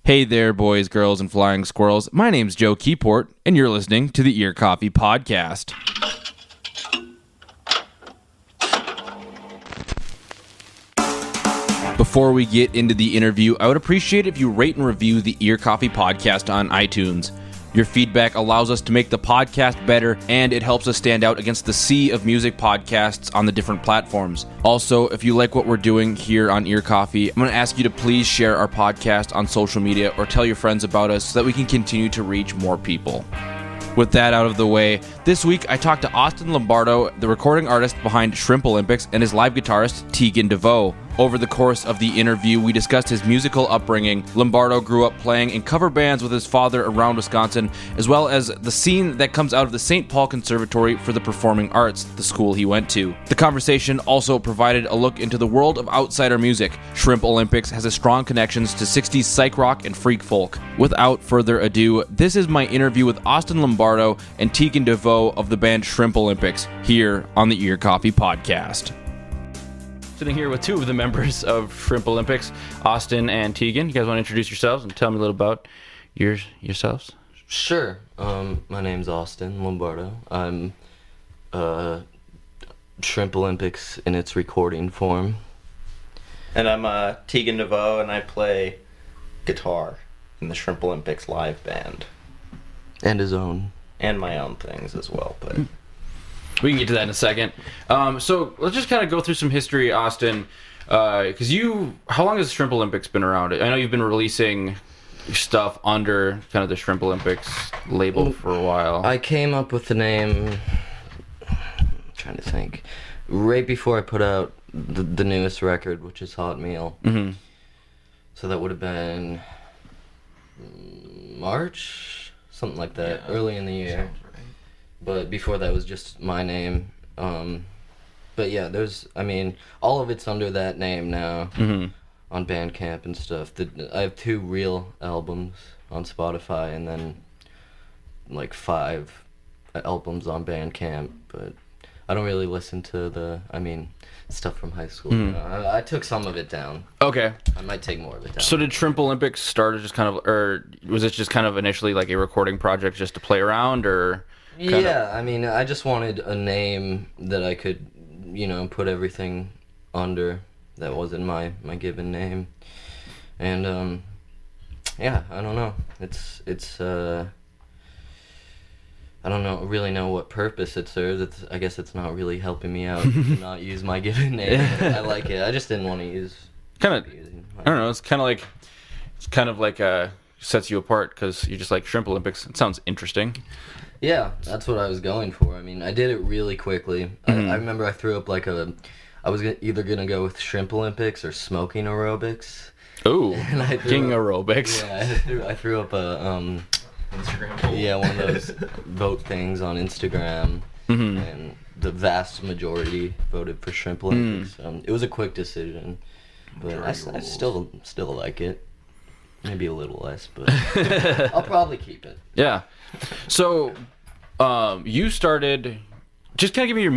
Hey there, boys, girls, and flying squirrels. My name's Joe Keyport, and you're listening to the Ear Coffee Podcast. Before we get into the interview, I would appreciate if you rate and review the Ear Coffee Podcast on iTunes. Your feedback allows us to make the podcast better, and it helps us stand out against the sea of music podcasts on the different platforms. Also, if you like what we're doing here on Ear Coffee, I'm going to ask you to please share our podcast on social media or tell your friends about us so that we can continue to reach more people. With that out of the way, this week I talked to Austin Lombardo, the recording artist behind Shrimp Olyimpics, and his live guitarist, Teagen DeVoe. Over the course of the interview, we discussed his musical upbringing. Lombardo grew up playing in cover bands with his father around Wisconsin, as well as the scene that comes out of the St. Paul Conservatory for the Performing Arts, the school he went to. The conversation also provided a look into the world of outsider music. Shrimp Olyimpics has a strong connections to 60s psych rock and freak folk. Without further ado, this is my interview with Austin Lombardo and Teagen DeVoe of the band Shrimp Olyimpics here on the Ear Coffee Podcast. Sitting here with two of the members of Shrimp Olyimpics, Austin and Teagen. You guys want to introduce yourselves and tell me a little about yourselves? Sure. My name's Austin Lombardo. I'm Shrimp Olyimpics in its recording form. And I'm Teagen DeVoe, and I play guitar in the Shrimp Olyimpics live band. And his own. And my own things as well, but... We can get to that in a second. So let's just kind of go through some history, Austin. Because how long has Shrimp Olyimpics been around? I know you've been releasing stuff under kind of the Shrimp Olyimpics label for a while. I came up with the name, I'm trying to think, right before I put out the newest record, which is Hot Meal. Mm-hmm. So that would have been March? Something like that, early in the year. But before that was just my name. But yeah, all of it's under that name now on Bandcamp and stuff. I have 2 real albums on Spotify and then like 5 albums on Bandcamp. But I don't really listen to stuff from high school. I took some of it down. Okay. I might take more of it down. So did Shrimp Olyimpics start as just kind of, or was it just kind of initially like a recording project just to play around, or... Yeah, I just wanted a name that I could, put everything under that wasn't my given name. And, I don't know. I don't really know what purpose it serves. I guess it's not really helping me out to not use my given name. I like it. I just didn't want to use... I don't know, it's kind of like sets you apart because you're just like Shrimp Olyimpics. It sounds interesting. Yeah, that's what I was going for. I did it really quickly. I remember I threw up I was either going to go with Shrimp Olyimpics or Smoking Aerobics. Ooh, King Aerobics. Yeah, I threw up a, Instagram poll. Yeah, one of those vote things on Instagram, and the vast majority voted for Shrimp Olyimpics. It was a quick decision, but I still like it. Maybe a little less, but I'll probably keep it. Yeah. So, you started... Just kind of give me your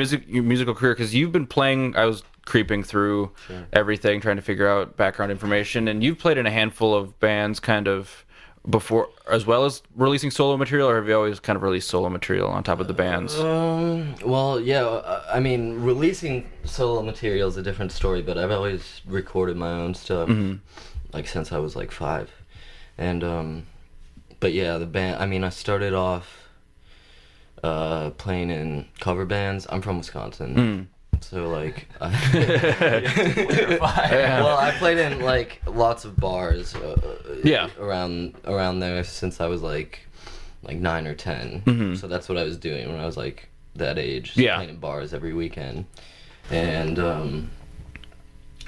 musical career, because you've been playing... I was creeping through everything, trying to figure out background information, and you've played in a handful of bands kind of before, as well as releasing solo material, or have you always kind of released solo material on top of the bands? Well, yeah, releasing solo material is a different story, but I've always recorded my own stuff, since I was 5. And, but yeah, the band, I started off playing in cover bands. I'm from Wisconsin. So, well, I played in, lots of bars around there since I was, 9 or 10. So that's what I was doing when I was, that age. Playing in bars every weekend. And,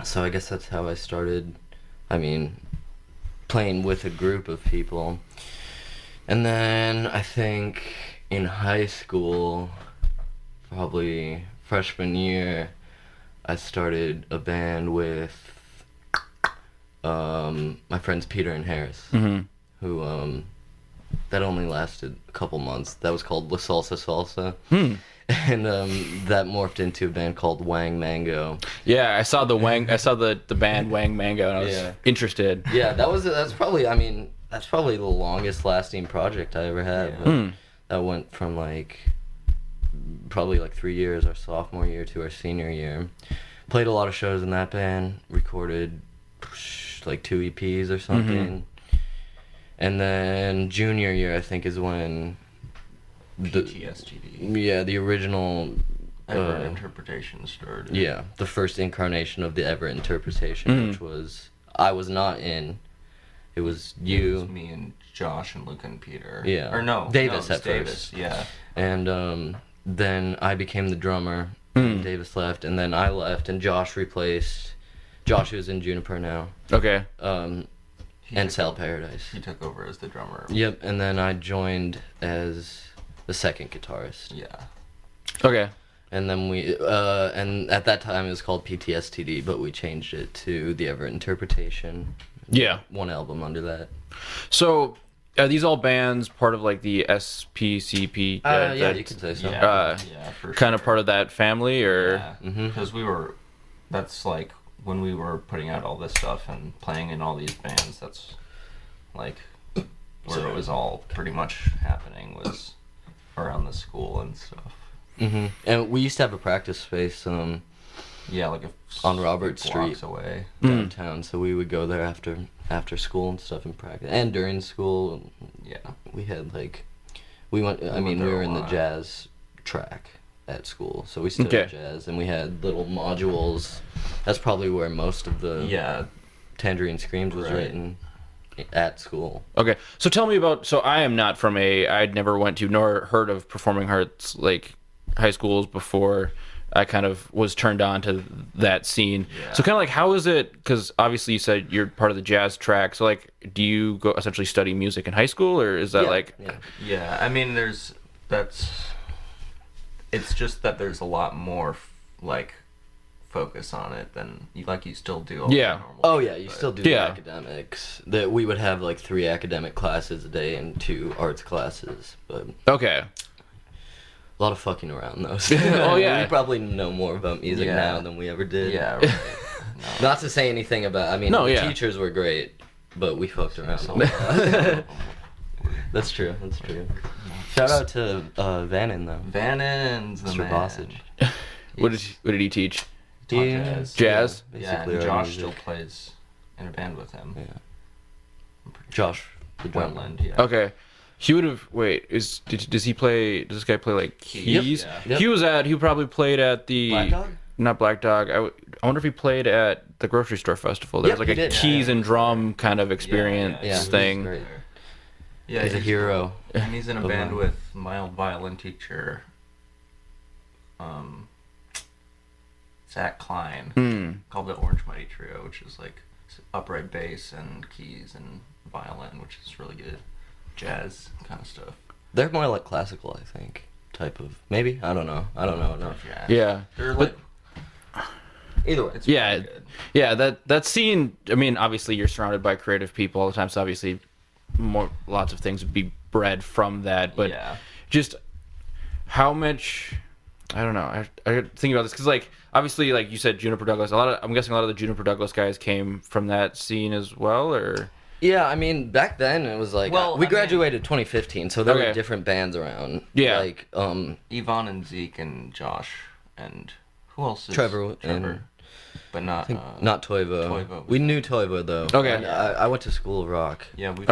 so I guess that's how I started, playing with a group of people. And then I think in high school, probably freshman year, I started a band with my friends Peter and Harris, who that only lasted a couple months. That was called La Salsa Salsa. And that morphed into a band called Wang Mango. Yeah, I saw the band Wang Mango, and I was interested. Yeah, that's probably the longest lasting project I ever had. Yeah. That went from probably 3 years, our sophomore year to our senior year. Played a lot of shows in that band, recorded 2 EPs or something. And then junior year, I think, is when the original Ever Interpretation started. Yeah, the first incarnation of the Ever Interpretation, which was I was not in. It was you. It was me and Josh and Luke and Peter. Yeah. Or no. Davis no, at Davis, first. yeah. And then I became the drummer. And Davis left, and then I left, and Josh replaced. Josh is in Juniper now. Okay. And Cell Paradise. He took over as the drummer. Yep, and then I joined as the second guitarist. Yeah. Okay. And then and at that time it was called PTSTD, but we changed it to the Ever Interpretation. Yeah. One album under that. So, are these all bands part of the SPCP? Yeah, you could say so. Yeah, for kind of sure. part of that family, or? Yeah, because that's when we were putting out all this stuff and playing in all these bands, that's where it was all pretty much happening, was around the school and stuff. And we used to have a practice space Yeah, on Robert Street away. downtown, so we would go there after school and stuff and practice, and during school. Yeah, we had we went we there were a in the lot. jazz track at school, so we studied jazz, and we had little modules. That's probably where most of the Tangerine Screams was written, at school. Okay, so tell me about. So I am not from I'd never went to nor heard of performing arts high schools before I kind of was turned on to that scene. Yeah. So kind of how is it? Because obviously you said you're part of the jazz track. So do you go essentially study music in high school, or is that Yeah, I mean, it's just that there's a lot more focus on it than you still do all the normal oh shit, yeah, you still do the academics. That we would have 3 academic classes a day and 2 arts classes, but okay. A lot of fucking around though. Oh yeah, we probably know more about music now than we ever did. Yeah, right. No. Not to say anything about. I mean, the teachers were great, but we fucked around a lot. That's true. Shout out to Vannon though. Vannon's the Mr. man. Bossage. What did he teach? Jazz. Jazz? Yeah, and Josh still plays in a band with him. Yeah. Josh, the drummer. Wetland, yeah. Okay. He would have. Wait, does he play? Does this guy play keys? Yep. He probably played at the Black Dog? Not Black Dog. I wonder if he played at the grocery store festival. There was he a did. keys and drum kind of experience thing. Great. Yeah, he's a hero. And he's in a band with my old violin teacher, Zach Klein, called the Orange Mighty Trio, which is upright bass and keys and violin, which is really good jazz kind of stuff. They're more classical, I think, type of. Maybe, I don't know enough. Yeah, they're either way, it's pretty good. Yeah. That scene. I mean, obviously you're surrounded by creative people all the time, so obviously lots of things would be bred from that. But just how much. I don't know. I think about this because obviously you said Juniper Douglas. I'm guessing a lot of the Juniper Douglas guys came from that scene as well, or. Yeah, I mean, back then it was we graduated 2015, so there were different bands around. Yeah. Yvonne and Zeke and Josh and who else is Trevor. And, but not not Toivo. We knew Toivo though. Okay. I went to School of Rock. Yeah, we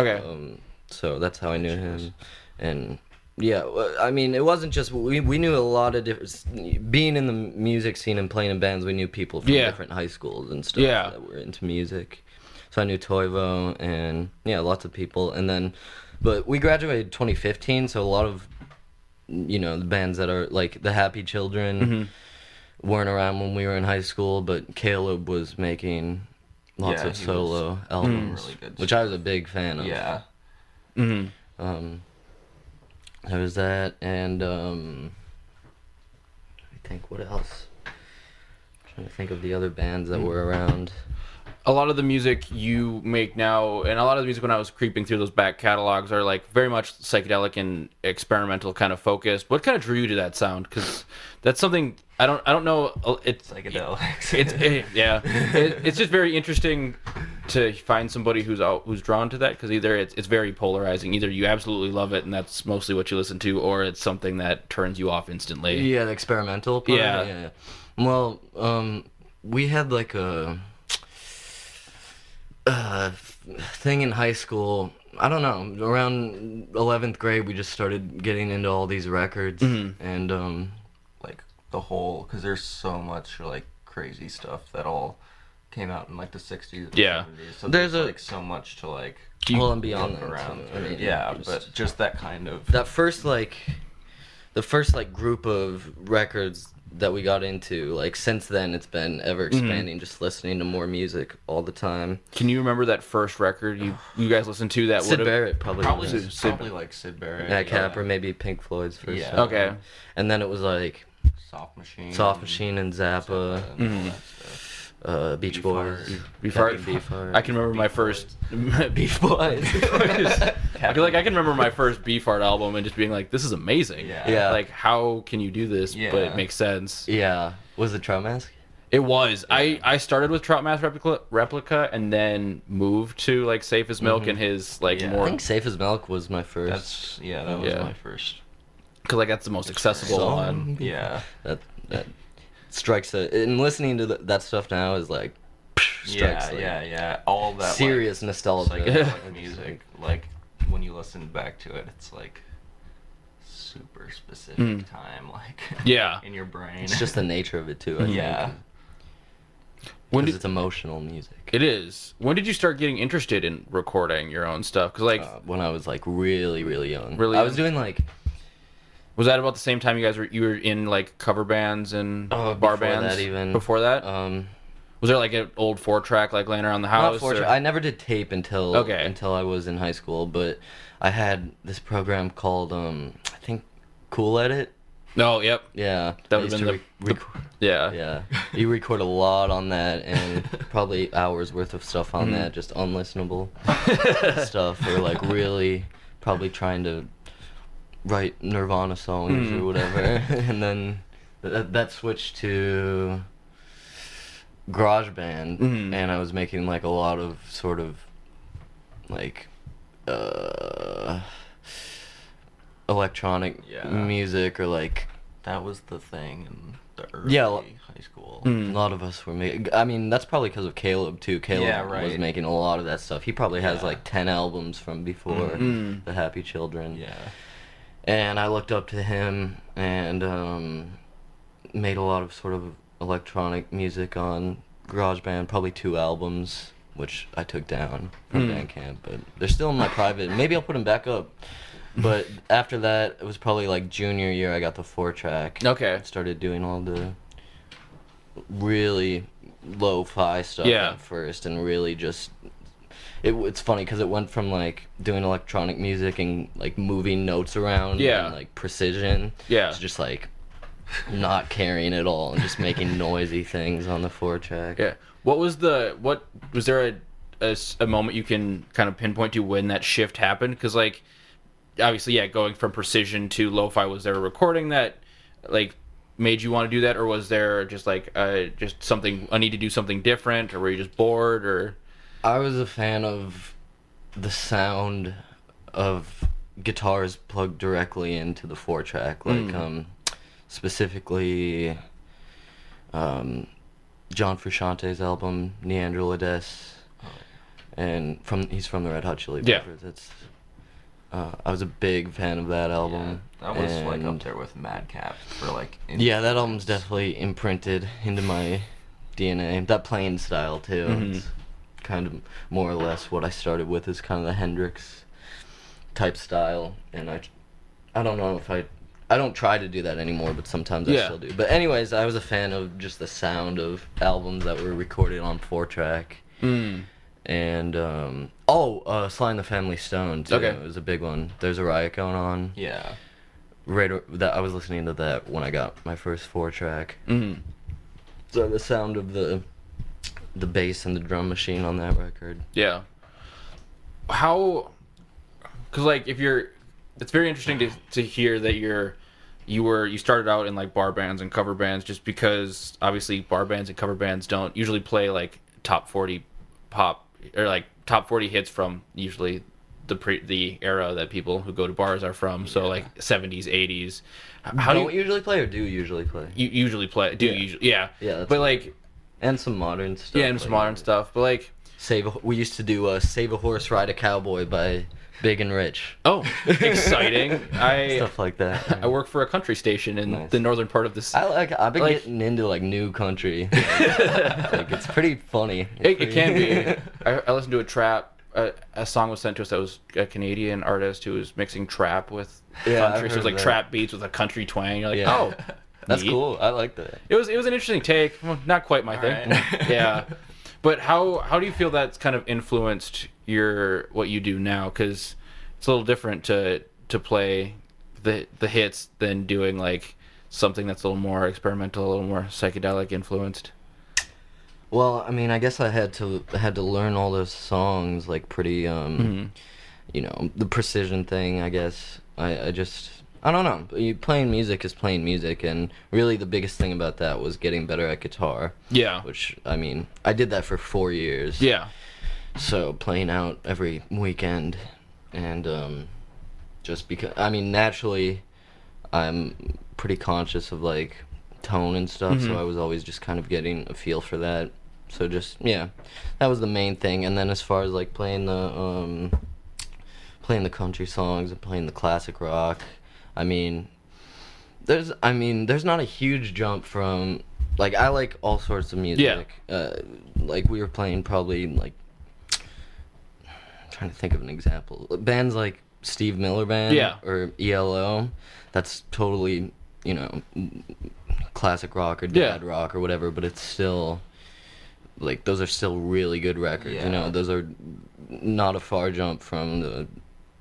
so that's how I knew him. And yeah, I mean, it wasn't just we knew a lot of different. Being in the music scene and playing in bands, we knew people from different high schools and stuff that were into music. So I knew Toivo and lots of people, and then, but we graduated 2015, so a lot of, the bands that are the Happy Children weren't around when we were in high school, but Caleb was making lots of solo albums, really good which I was a big fan of. Yeah. There was that, and I think what else? I'm trying to think of the other bands that were around. a lot of the music you make now, and a lot of the music when I was creeping through those back catalogs are like very much psychedelic and experimental kind of focused. What kind of drew you to that sound? Because that's something I don't know. It's Psychedelics. It's just very interesting to find somebody who's drawn to that, because either it's very polarizing. Either you absolutely love it and that's mostly what you listen to, or it's something that turns you off instantly. Yeah, the experimental part. Yeah. Well, we had like a thing in high school. I don't know. Around 11th grade, we just started getting into all these records, and Like the whole, because there's so much like crazy stuff that all came out in like the 60s and Yeah. 70s. So There's there's a- like so much to like well, and beyond look that, around. too. I mean, yeah, just- but just that kind of. that first the first group of records that we got into, like since then it's been ever expanding, just listening to more music all the time. Can you remember that first record you guys listened to? That Sid would've- Barrett probably Sid- Probably like Sid Barrett. Nat Capper, maybe Pink Floyd's first Yeah. album. Okay. And then it was like Soft Machine. Soft Machine and Zappa, and all that stuff. Beach Beefheart. Boys, Beefheart. Beefheart. I can remember my first Beef Boys. I feel like I can remember my first Beefheart album and just being like, "This is amazing." Yeah. Yeah. Like, how can you do this? But Yeah. it makes sense. Yeah. Was it Trout Mask? It was. I started with Trout Mask Replica and then moved to like Safe as Milk and his like Yeah. I more, think Safe as Milk was my first. That was Yeah. my first. because like that's the most accessible song. one. Yeah. That strikes a. And listening to that stuff now is like. Strikes Yeah. All that serious nostalgia. like, psychedelic music. Like when you listen back to it, it's like super specific time, like Yeah. in your brain. It's just the nature of it too. I Yeah. think. When 'Cause did it's emotional music. it is? When did you start getting interested in recording your own stuff? Because like, When I was like really, really young. Really I was young? doing like was that about the same time you were in like cover bands and bar before bands? that even. Before that, was there like an old 4-track like laying around the not house? fortunate. or- I never did tape until Okay. I was in high school, but I had this program called I think Cool Edit. No, yep, Yeah. That I would've used been to the- yeah. Yeah, you record a lot on that, and probably hours worth of stuff on that, just unlistenable stuff, or like really probably trying to write Nirvana songs or whatever, and then that switched to GarageBand, and I was making like a lot of sort of like electronic Yeah. music, or like That was the thing in the early Yeah, high school. a lot of us were making. I mean, that's probably because of Caleb too. Caleb Yeah, was right. making a lot of that stuff. He probably has Yeah. like 10 albums from before the Happy Children. Yeah. And I looked up to him and made a lot of sort of electronic music on GarageBand. Probably 2 albums, which I took down from Bandcamp, but they're still in my private. Maybe I'll put them back up. But after that, it was probably like junior year. I got the 4-track. Okay. Started doing all the really lo-fi stuff Yeah. at first, and really just it's funny because it went from like doing electronic music and like moving notes around Yeah. and like precision Yeah. to just like not caring at all and just making noisy things on the 4-track. Yeah. What was there a moment you can kind of pinpoint to when that shift happened? Because like, obviously, yeah, going from precision to lo-fi, was there a recording that like made you want to do that, or was there just like just something, I need to do something different, or were you just bored, or? I was a fan of the sound of guitars plugged directly into the 4-track, like specifically John Frusciante's album Neanderthales, and he's from the Red Hot Chili Yeah. Peppers. It's I was a big fan of that album. That was like up and- there with Madcap for like. Yeah, that album's definitely imprinted into my DNA. That playing style too. It's kind of more or less what I started with, is kind of the Hendrix type style, and I don't know if I don't try to do that anymore, but sometimes I Yeah. still do. But anyways, I was a fan of just the sound of albums that were recorded on 4-track. And Sly and the Family Stone too. Okay. It was a big one. There's a riot going on. Yeah. That I was listening to that when I got my first 4-track. So the sound of the the bass and the drum machine on that record. Yeah. How? Because like if you're, it's very interesting to hear that you started out in like bar bands and cover bands, just because obviously bar bands and cover bands don't usually play like top 40 pop or like top 40 hits from usually the era that people who go to bars are from. So like 70s, 80s. How do you usually play or do usually play? You usually play. Usually, yeah. Yeah. But like, and some modern stuff. Yeah, and some modern stuff. But like, we used to do Save a Horse, Ride a Cowboy by Big and Rich. Oh, exciting! Stuff like that. I work for a country station in the northern part of the. I've been getting into like new country. Like it's pretty funny. It can be. I listened to a trap. A song was sent to us that was a Canadian artist who was mixing trap with country. So it was like trap beats with a country twang. You're like, oh, that's neat. cool. I like that. It was an interesting take. Well, not quite my thing. Right. Yeah. But how do you feel that's kind of influenced what you do now? Because it's a little different to play the hits than doing like something that's a little more experimental, a little more psychedelic influenced. Well, I mean, I guess I had to learn all those songs like pretty you know, the precision thing. I guess I don't know. Playing music is playing music, and really the biggest thing about that was getting better at guitar. Yeah. Which, I mean, I did that for 4 years. Yeah. So playing out every weekend, and just because, I mean, naturally, I'm pretty conscious of like tone and stuff, so I was always just kind of getting a feel for that. So just, yeah, that was the main thing. And then as far as like playing the country songs and playing the classic rock, I mean, there's not a huge jump from, like, I like all sorts of music. Yeah. Like, we were playing probably, like, I'm trying to think of an example. Bands like Steve Miller Band or ELO, that's totally, you know, classic rock or dad rock or whatever, but it's still, like, those are still really good records. You know, those are not a far jump from the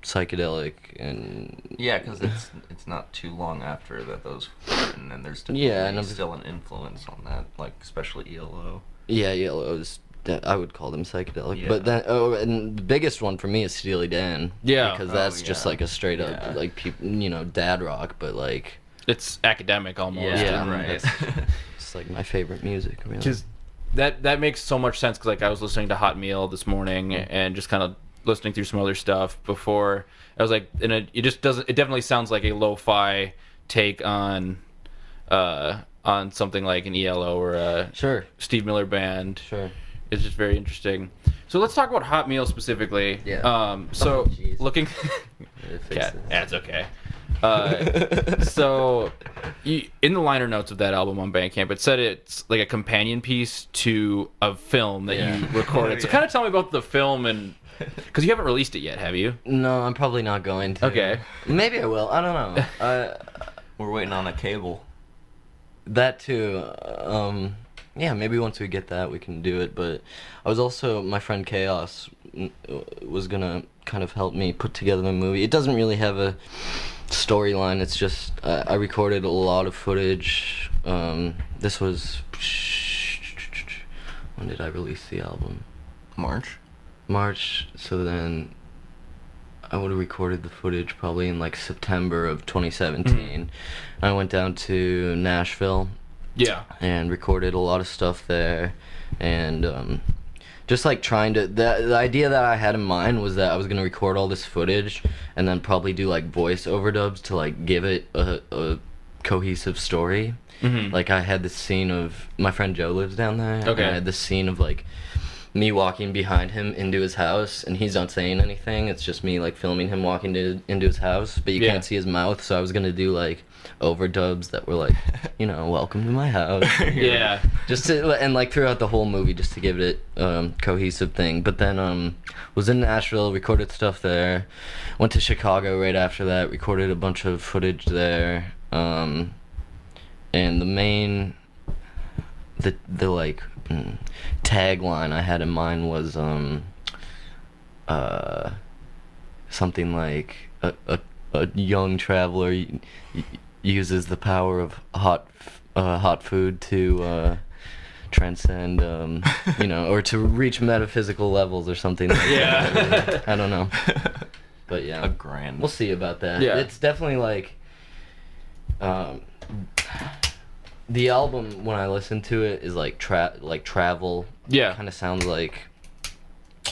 psychedelic and because it's not too long after that those written, and there's definitely still an influence on that, like especially ELO. ELO is, I would call them psychedelic, but then and the biggest one for me is Steely Dan, because that's just like a straight up like you know, dad rock, but like it's academic almost. Right. It's like my favorite music, really. Just that makes so much sense, because like I was listening to Hot Meal this morning and just kind of listening through some other stuff before. I was like, it definitely sounds like a lo-fi take on something like an ELO or a Steve Miller Band. Sure. It's just very interesting. So let's talk about Hot Meal specifically. Yeah. Looking that's okay. So in the liner notes of that album on Bandcamp, it said it's like a companion piece to a film that you recorded. So kind of tell me about the film, and because you haven't released it yet, have you? No, I'm probably not going to. Okay. Maybe I will. I don't know. We're waiting on a cable. That too. Yeah, maybe once we get that, we can do it. But I was also, my friend Chaos was gonna kind of help me put together the movie. It doesn't really have a storyline. It's just I recorded a lot of footage. This was, when did I release the album? March. So then I would have recorded the footage probably in like September of 2017. I went down to Nashville. Yeah. And recorded a lot of stuff there, and just like trying to, the idea that I had in mind was that I was gonna record all this footage and then probably do like voice overdubs to like give it a cohesive story. Like I had this scene of, my friend Joe lives down there. Okay. And I had this scene of like me walking behind him into his house, and he's not saying anything. It's just me like filming him walking into his house, but you can't see his mouth. So I was gonna do like overdubs that were like, you know, welcome to my house. Yeah. Just to, and like throughout the whole movie, just to give it cohesive thing. But then was in Nashville, recorded stuff there. Went to Chicago right after that, recorded a bunch of footage there. And the main, the like tagline I had in mind was something like a young traveler uses the power of hot food to transcend, or to reach metaphysical levels or something like that. I don't know. But yeah. A grand. We'll see about that. Yeah. It's definitely like, the album, when I listen to it, is like travel. Yeah. Kind of sounds like, I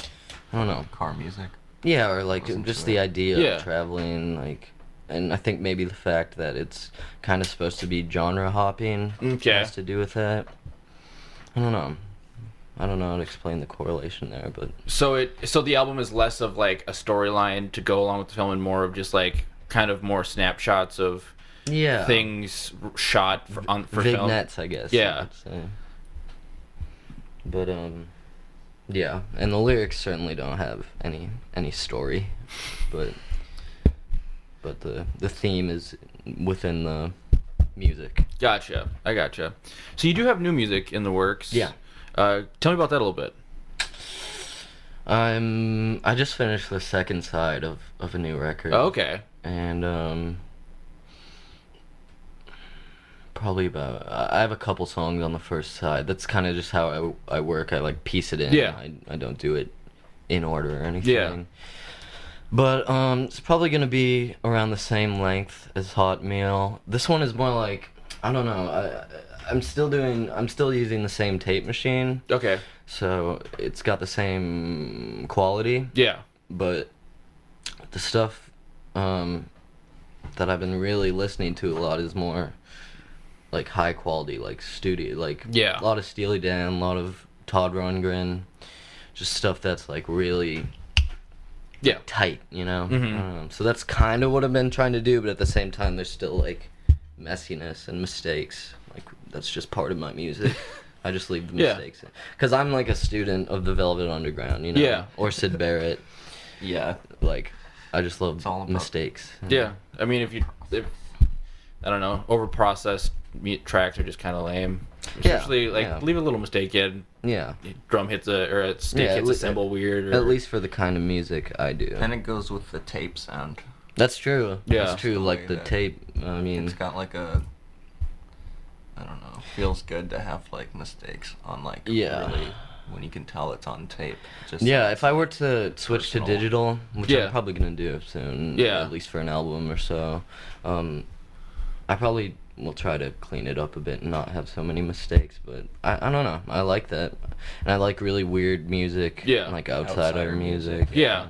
don't know. Car music. Yeah, or like Listen just to the it. idea Yeah. of traveling, like, and I think maybe the fact that it's kind of supposed to be genre hopping Okay. has to do with that. I don't know. I don't know how to explain the correlation there, but So the album is less of like a storyline to go along with the film and more of just like kind of more snapshots of yeah, things shot for film. vignettes, I guess. Yeah. I would say. But yeah, and the lyrics certainly don't have any story, but the theme is within the music. Gotcha. I gotcha. So you do have new music in the works. Yeah. Tell me about that a little bit. I just finished the second side of a new record. Oh, okay. And probably I have a couple songs on the first side. That's kind of just how I work. I like piece it in. Yeah. I don't do it in order or anything. Yeah. But it's probably gonna be around the same length as Hot Meal. This one is more like, I don't know. I'm still using the same tape machine, Okay. so it's got the same quality. Yeah. But the stuff that I've been really listening to a lot is more like high quality, like studio, like Yeah. a lot of Steely Dan, a lot of Todd Rundgren, just stuff that's like really Yeah. tight, you know. Mhm. So that's kind of what I've been trying to do, but at the same time, there's still like messiness and mistakes. Like that's just part of my music. I just leave the Yeah. mistakes in, because I'm like a student of the Velvet Underground, you know, Yeah. or Sid Barrett. Yeah. Like I just love It's all about- mistakes. Yeah. I mean, if I don't know, over processed tracks are just kind of lame. Yeah, Especially like yeah. leave a little mistake in. Yeah. Drum hits a stick Yeah, hits at a cymbal weird. Or, At least for the kind of music I do. And it goes with the tape sound. That's true. Yeah. That's true. The Like way the that tape. I mean, It's got like a, I don't know, feels good to have like mistakes on like Yeah. really, when you can tell it's on tape. Just yeah. If I were to switch to personal. digital, which Yeah. I'm probably gonna do soon, Yeah. at least for an album or so, I probably will try to clean it up a bit and not have so many mistakes. But I don't know. I like that, and I like really weird music. Yeah. Like outsider Outsider music. music. Yeah.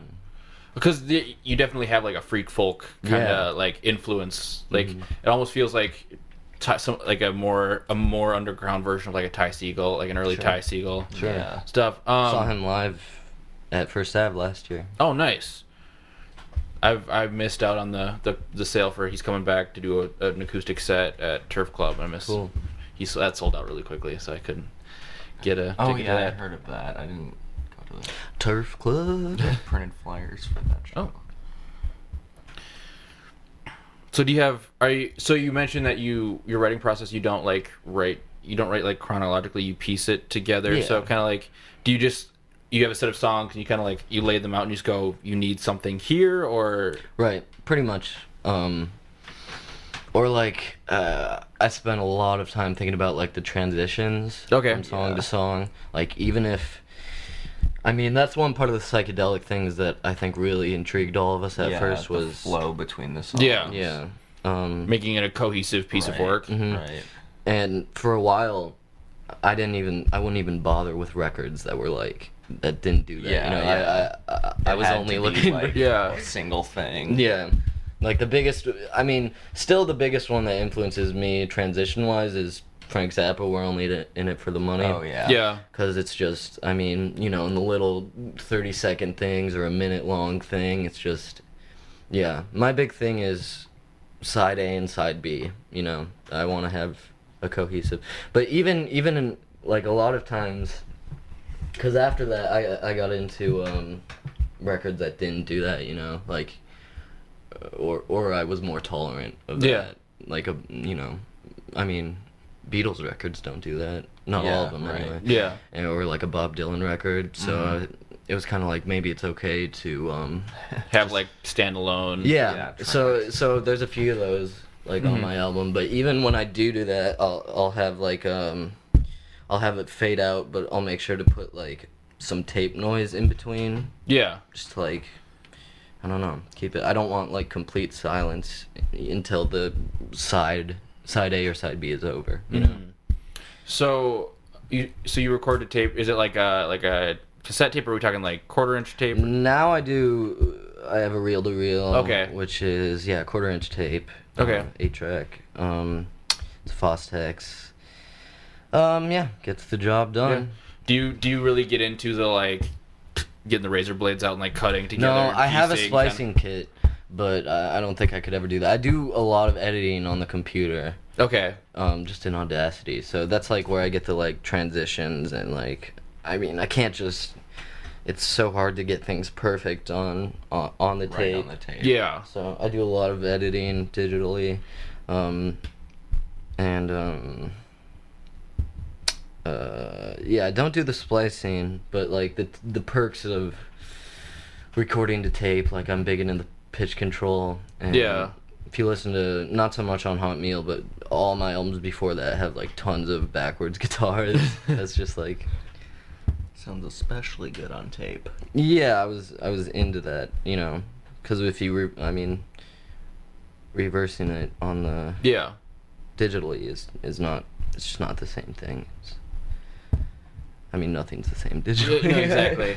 Because you definitely have like a freak folk kind of Yeah. like influence. Like it almost feels like like a more underground version of like a Ty Segall, like an early Sure. Ty Segall Sure. Yeah. stuff. Saw him live at First Ave last year. Oh, nice. I've missed out on the sale for he's coming back to do an acoustic set at Turf Club. I missed. Cool. That sold out really quickly, so I couldn't get a Oh ticket to yeah, I that. heard of that. I didn't go to the Turf Club. printed flyers for that show. So do you have? So you mentioned that your writing process you don't write like chronologically. You piece it together. Yeah. So kind of like, do you have a set of songs and you kind of like you lay them out and you just go, you need something here or Right, pretty much. Or like, I spent a lot of time thinking about like the transitions Okay. from song Yeah. to song. Like even if, I mean, that's one part of the psychedelic things that I think really intrigued all of us at Yeah, first the was flow between the songs. Yeah. yeah. making it a cohesive piece of Right. work. Right. And for a while, I wouldn't even bother with records that were like that didn't do that. Yeah, you know, yeah. I It was had only to be, looking. like, Yeah. a single thing. Yeah. Like the biggest, I mean, still the biggest one that influences me transition-wise is Frank Zappa, We're Only in It for the Money. Oh yeah. Yeah. Because it's just, I mean, you know, in the little 30-second things or a minute-long thing, it's just, yeah. My big thing is side A and side B, you know. I want to have a cohesive, but even in, like, a lot of times, because after that, I got into records that didn't do that, you know, like, or I was more tolerant of that. Yeah. Like, you know, I mean, Beatles records don't do that. Not all Yeah, of them, right. anyway. Yeah. Or like a Bob Dylan record. So it was kind of like maybe it's okay to Have like standalone. yeah. Yeah, So there's a few of those like on my album. But even when I do that, I'll have like I'll have it fade out, but I'll make sure to put like some tape noise in between. Yeah. Just to, like, I don't know, keep it. I don't want like complete silence until the side A or side B is over. You know. So you record the tape. Is it like a cassette tape, or are we talking like 1/4-inch tape? Now I have a reel-to-reel. Okay. Which is 1/4-inch tape. Okay. 8-track. It's Fostex. Gets the job done. Yeah. Do you really get into the like getting the razor blades out and like cutting together? No, I have a piecing, splicing kit, but I don't think I could ever do that. I do a lot of editing on the computer. Okay. Just in Audacity. So that's like where I get the like transitions and like, I mean, I can't just. It's so hard to get things perfect on the Right tape. on the tape. Yeah. So I do a lot of editing digitally, I don't do the splicing, but like the perks of recording to tape, like I'm big into the pitch control. And Yeah. if you listen to, not so much on Hot Meal, but all my albums before that have like tons of backwards guitars. That's just like. Sounds especially good on tape. Yeah, I was into that, you know, because if you reversing it on the digitally is not, it's just not the same thing. Nothing's the same digitally. No, exactly.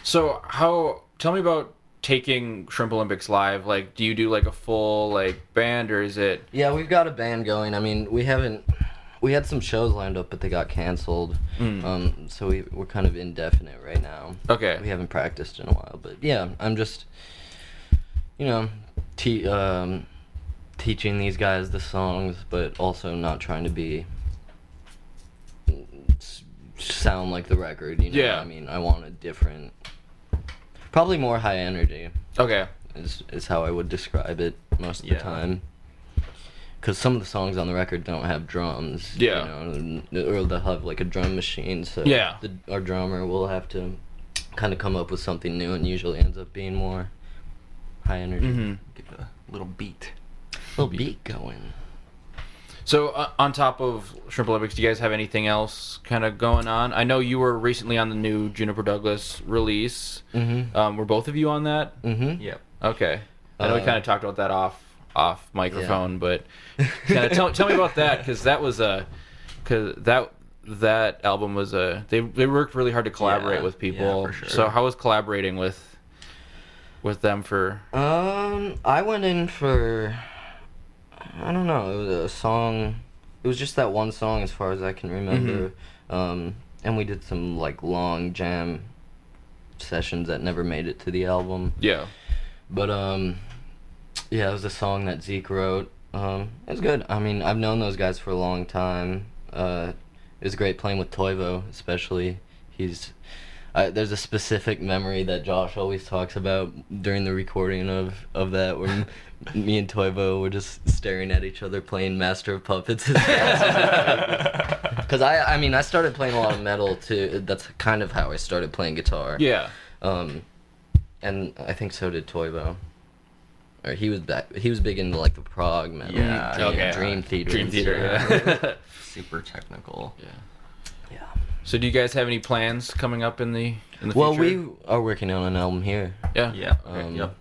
So tell me about taking Shrimp Olympics live. Like, do you do like a full like band, or is it? Yeah, we've got a band going. I mean, we had some shows lined up, but they got canceled. So we're kind of indefinite right now. Okay. We haven't practiced in a while, but yeah, I'm just, you know, teaching these guys the songs, but also not trying to sound like the record, you know. Yeah. I mean, I want a different, probably more high energy. Okay. Is how I would describe it most of the time. Because some of the songs on the record don't have drums. Yeah. You know, or they'll have like a drum machine. So our drummer will have to kind of come up with something new, and usually ends up being more high energy. Mm-hmm. Get a little beat. Little beat going. So on top of Shrimp Olympics, do you guys have anything else kind of going on? I know you were recently on the new Juniper Douglas release. Mm-hmm. Were both of you on that? Mm-hmm. Yep. Okay. I know we kind of talked about that off microphone, but kind of tell me about that, because that was that album was they worked really hard to collaborate with people. Yeah, for sure. So how was collaborating with them for? I went in for, I don't know, it was a song. It was just that one song, as far as I can remember. And we did some like long jam sessions that never made it to the album. Yeah. But yeah, it was a song that Zeke wrote. It was good. I mean, I've known those guys for a long time. It was great playing with Toivo, especially. There's a specific memory that Josh always talks about during the recording of that, where me and Toivo were just staring at each other playing Master of Puppets. Because I started playing a lot of metal too. That's kind of how I started playing guitar. Yeah. And I think so did Toivo. Or he was big into like the prog metal. Yeah. Dream Theater. Dream Theater. Yeah. Super technical. Yeah. Yeah. So do you guys have any plans coming up in the Well, future? we are working on an album here. Yeah. Yeah.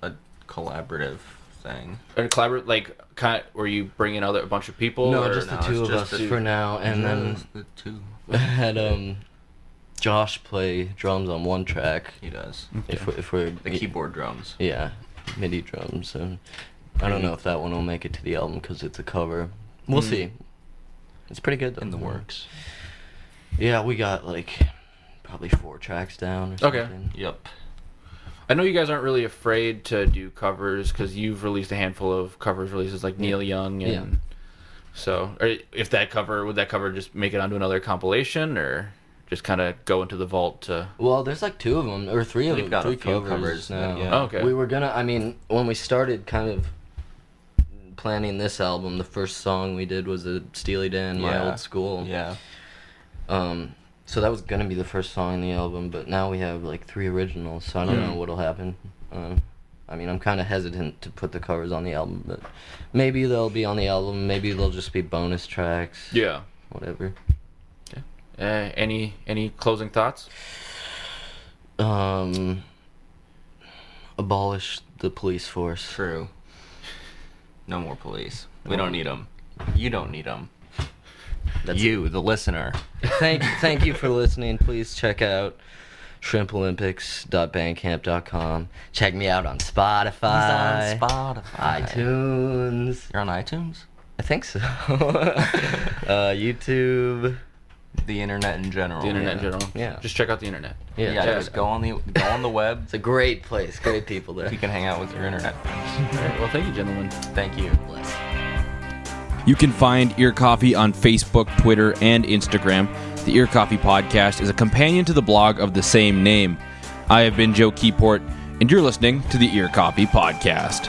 A collaborative thing. Or collaborate, like, kind of, were you bringing a bunch of people? No, or? just the no, two it's of just us the- for now, and then the two. had Josh play drums on one track. He does. If we're The keyboard drums. Yeah, MIDI drums. And I don't know if that one will make it to the album because it's a cover. We'll see. It's pretty good though. In the works. Yeah, we got like probably 4 tracks down or something. Okay. Yep. I know you guys aren't really afraid to do covers, because you've released a handful of covers releases, like Neil Young, and so would that cover just make it onto another compilation, or just kind of go into the vault to? Well, there's like 2 of them or 3 of We've them. got a 3 few covers covers now. that- yeah. Oh, okay. We were gonna. I mean, when we started kind of planning this album, the first song we did was a Steely Dan, My Old School. Yeah. So that was gonna be the first song in the album, but now we have like 3 originals, so I don't know what'll happen. I mean, I'm kind of hesitant to put the covers on the album, but maybe they'll be on the album. Maybe they'll just be bonus tracks. Yeah. Whatever. Any closing thoughts? Abolish the police force. True. No more police. We don't need them. You don't need them. You, the listener. Thank you for listening. Please check out shrimpolympics.bandcamp.com. Check me out on Spotify. He's on Spotify. iTunes. You're on iTunes? I think so. YouTube. The internet in general. The internet in general. Yeah. Just check out the internet. Yeah. Yeah, just go on the web. It's a great place. Great people there. You can hang out with your internet friends. All right, well, thank you, gentlemen. Thank you. Bless. You can find Ear Coffee on Facebook, Twitter, and Instagram. The Ear Coffee Podcast is a companion to the blog of the same name. I have been Joe Keyport, and you're listening to the Ear Coffee Podcast.